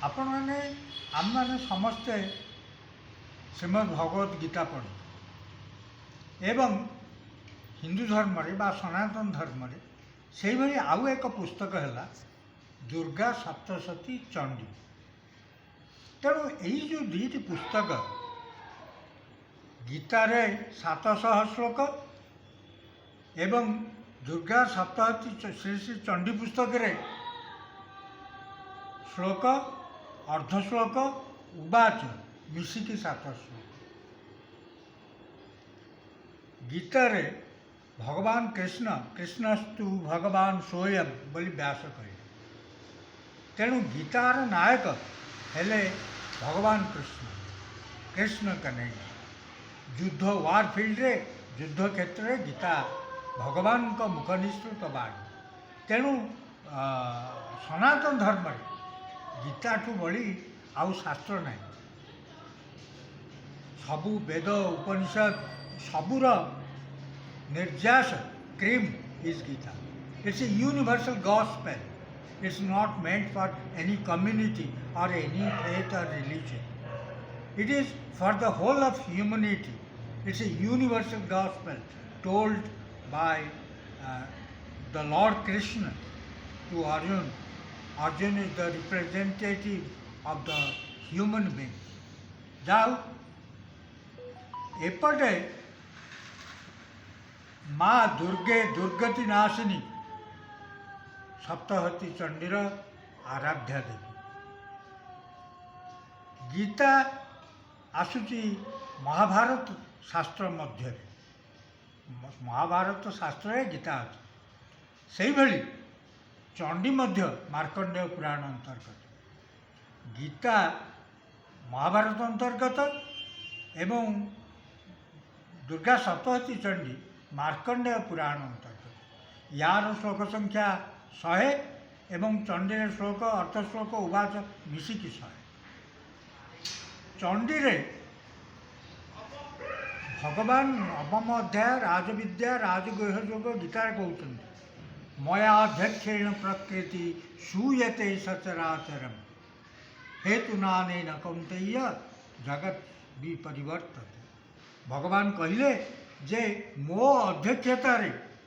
आपण मैंने आम मैंने समस्ते श्रीमद् भगवद गीता पढ़ी एवं हिंदू धर्म बा सनातन धर्म से भाई आउ एक पुस्तक है दुर्गा सप्तशती चंडी। तेणु यही जो दुईटी पुस्तक गीतार 700 श्लोक एवं दुर्गा सप्तशती श्री श्री चंडी पुस्तक श्लोक अर्धश्लोक उवाच मिशिकी 7 श्लोक। गीतार भगवान कृष्ण कृष्णस्तु भगवान स्वयं बोली व्यास कहे। तेणु गीतार नायक हेले भगवान कृष्ण कृष्ण कन्हैया। युद्ध वारफिल्ड रे युद्ध क्षेत्र में गीता भगवान का मुखनिसृत बाणी। तेणु सनातन धर्म गीता ठू बड़ी आउ शास्त्र नहीं। सबू वेद उपनिषद सबूर निर्यास cream is Gita. It's a universal gospel. It's not meant for any community or any faith or religion. It is for the whole of humanity. It's a universal gospel told by the Lord Krishna to Arjuna. Arjuna is the representative of the human beings. जाओ एपटे माँ दुर्गे दुर्गति नाशिनी सप्तशती चंडीर आराध्या देवी। गीता आसुची महाभारत शास्त्र मध्य महाभारत शास्त्र गीता अच्छे से भली चंडी मध्य मार्कंडेय पुराण अंतर्गत। गीता महाभारत अंतर्गत एवं दुर्गा सप्तशती चंडी मार्कंडेय पुराण अंतर्गत। यार श्लोक संख्या 100 एवं चंडी श्लोक अर्धश्लोक उवाच मिशिकी 100। चंडी रे भगवान नवम अध्याय राजविद्या राजगुह योग गीतार कहते मयाध्यक्षेण प्रकृति सूयते सचराचरम हेतुनानेन कौन्तेय जगत विपरिवर्तते। भगवान कहले जे मो अध्यक्षतार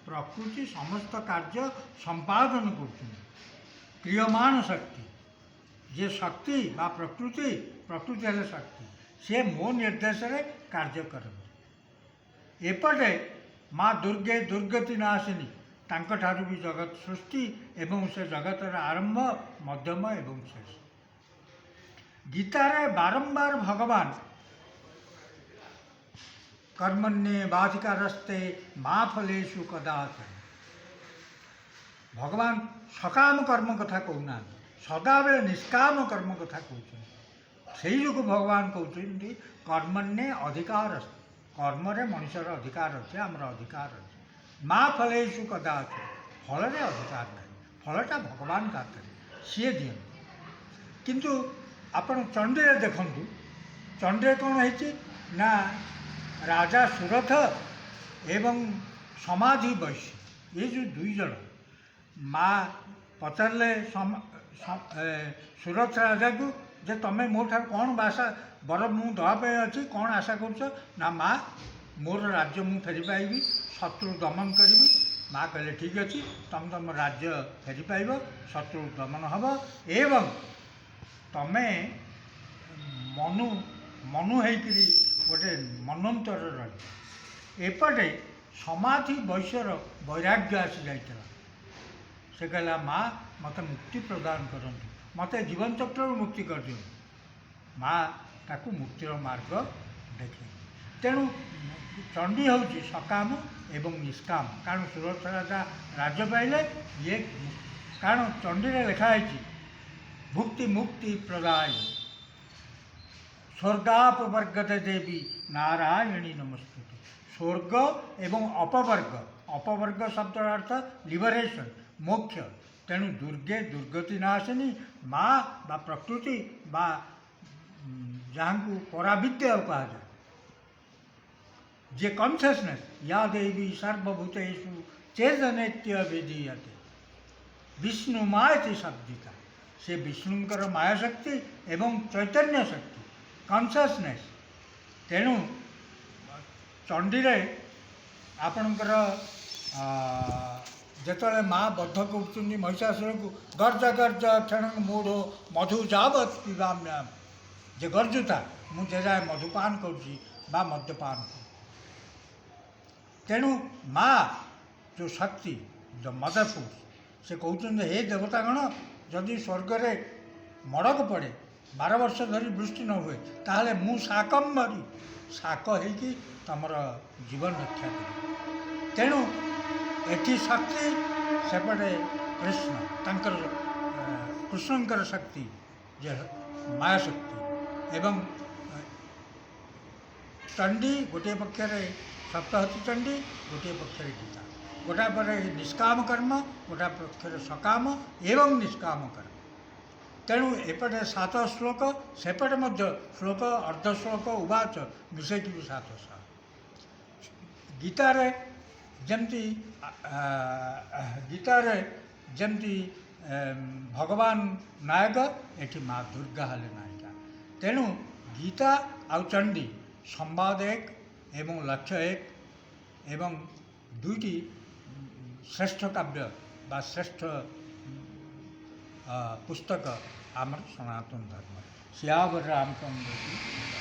प्रकृति समस्त कार्य संपादन कर क्रियमाण शक्ति जे शक्ति बा प्रकृति प्रकृति है शक्ति से मो निर्देश कार्य करते। एपटे माँ दुर्गे दुर्गति नाशिनी तांकठारु भी जगत सृष्टि एवं से जगतर आरंभ मध्यम एवं शेष। गीतारे बारंबार भगवान कर्मण्ये बाधिकारस्ते माँ फलेषु कदाचन भगवान सकाम कर्म कथा कहना सदा बेले निष्काम कर्म कथा कहते से जो भगवान कहते कर्मण्ये अधिकार कर्म मनुष्यर अधिकार अच्छे आमर अधिकार अच्छे माँ फलेषु कदाचन फल अधिकार नहीं फलटा भगवान का सी दिए। किंतु आपण चंडी देखु चंडी कौन है ना राजा सुरथ एवं समाधि वैश्य ये जो दुई जन माँ पचारे सुरथ राजा को जे तमें मो ठार कौन बासा बर मु दवाई अच्छी कौन आशा कर ना माँ मोर राज्य मु फेरी पाइबी शत्रु दमन करी। माँ कहले ठीक अच्छे तुम तुम राज्य फेरी पाइब शत्रु दमन हम एवं तमें मनु मनु होकरी गोटे मनंतर रही। एपटे समाधि वैश्यर वैराग्य आसी जाता से कहला माँ मत मुक्ति प्रदान करते मत जीवन चक्र मुक्ति कर दियो। माँ ताकू मुक्तिर मार्ग देखे। तेणु चंडी हूँ सकाम एवं निष्काम कारण सुरथ राजा राज्य पाइले ये कारण चंडी लिखाई भुक्ति मुक्ति प्रदाय स्वर्गापवर्गते देवी नारायणी नमस्ते। स्वर्ग एवं अपवर्ग अपवर्ग शब्द अर्थ लिबरेशन मोक्ष। तेणु दुर्गे दुर्गति नाशिनी माँ बा प्रकृति बा जहाँ को पराविद्या कहा जाए जे कॉन्शियसनेस या देवी सर्वभूतेषु चेतनेत्य विधीयते विष्णुमायति शब्दिता से विष्णुंकर माया शक्ति एवं चैतन्य शक्ति कॉन्शियसनेस। तेणु चंडी रे आपणकर ଯେତେବେଳେ ମା ବଦ୍ଧ କରୁଛନ୍ତି ମହିଷାସୁରକୁ ଗର୍ଜ ଗର୍ଜ କ୍ଷଣ ମୂଢ଼ ମଧୁ ଯାବତ୍ ପିବାମ୍ୟାମ, ଯେ ଗର୍ଜୁତା ମୁଁ ଯେ ଯାଏ ମଧୁପାନ କରୁଛି ବା ମଦ୍ୟପାନ କରୁଛି। ତେଣୁ ମା ଯେଉଁ ଶକ୍ତି ଯେଉଁ ମଦର ଫୋର୍ସ, ସେ କହୁଛନ୍ତି ହେ ଦେବତାଗଣ, ଯଦି ସ୍ୱର୍ଗରେ ମଡ଼କ ପଡ଼େ 12 ବର୍ଷ ଧରି ବୃଷ୍ଟି ନ ହୁଏ, ତାହେଲେ ମୁଁ ଶାକମ୍ଭରୀ ଶାକ ହେଇକି ତୁମର ଜୀବନ ରକ୍ଷା କରିବି। ତେଣୁ ଏଠି ଶକ୍ତି, ସେପଟେ କୃଷ୍ଣ, ତାଙ୍କର କୃଷ୍ଣଙ୍କର ଶକ୍ତି ଯେ ମାୟା ଶକ୍ତି, ଏବଂ ଚଣ୍ଡୀ ଗୋଟିଏ ପକ୍ଷରେ ସପ୍ତହତୀ ଚଣ୍ଡୀ, ଗୋଟିଏ ପକ୍ଷରେ ଗୀତା, ଗୋଟାଏ ପରେ ନିଷ୍କାମ କର୍ମ, ଗୋଟାଏ ପକ୍ଷରେ ସକାମ ଏବଂ ନିଷ୍କାମ କର୍ମ। ତେଣୁ ଏପଟେ 7 ଶ୍ଲୋକ, ସେପଟେ ମଧ୍ୟ ଶ୍ଲୋକ ଅର୍ଦ୍ଧ ଶ୍ଲୋକ ଉବାଚ ମିଶେଇକି ବି 700। ଗୀତାରେ ଯେମିତି ଭଗବାନ ନାୟକ, ଏଠି ମା ଦୁର୍ଗା ହେଲେ ନାୟିକା। ତେଣୁ ଗୀତା ଆଉ ଚଣ୍ଡୀ ସମ୍ବାଦ ଏକ ଏବଂ ଲକ୍ଷ୍ୟ ଏକ, ଏବଂ ଦୁଇଟି ଶ୍ରେଷ୍ଠ କାବ୍ୟ ବା ଶ୍ରେଷ୍ଠ ପୁସ୍ତକ ଆମର ସନାତନ ଧର୍ମ। ସିୟାବର ରାମଚନ୍ଦ୍ର।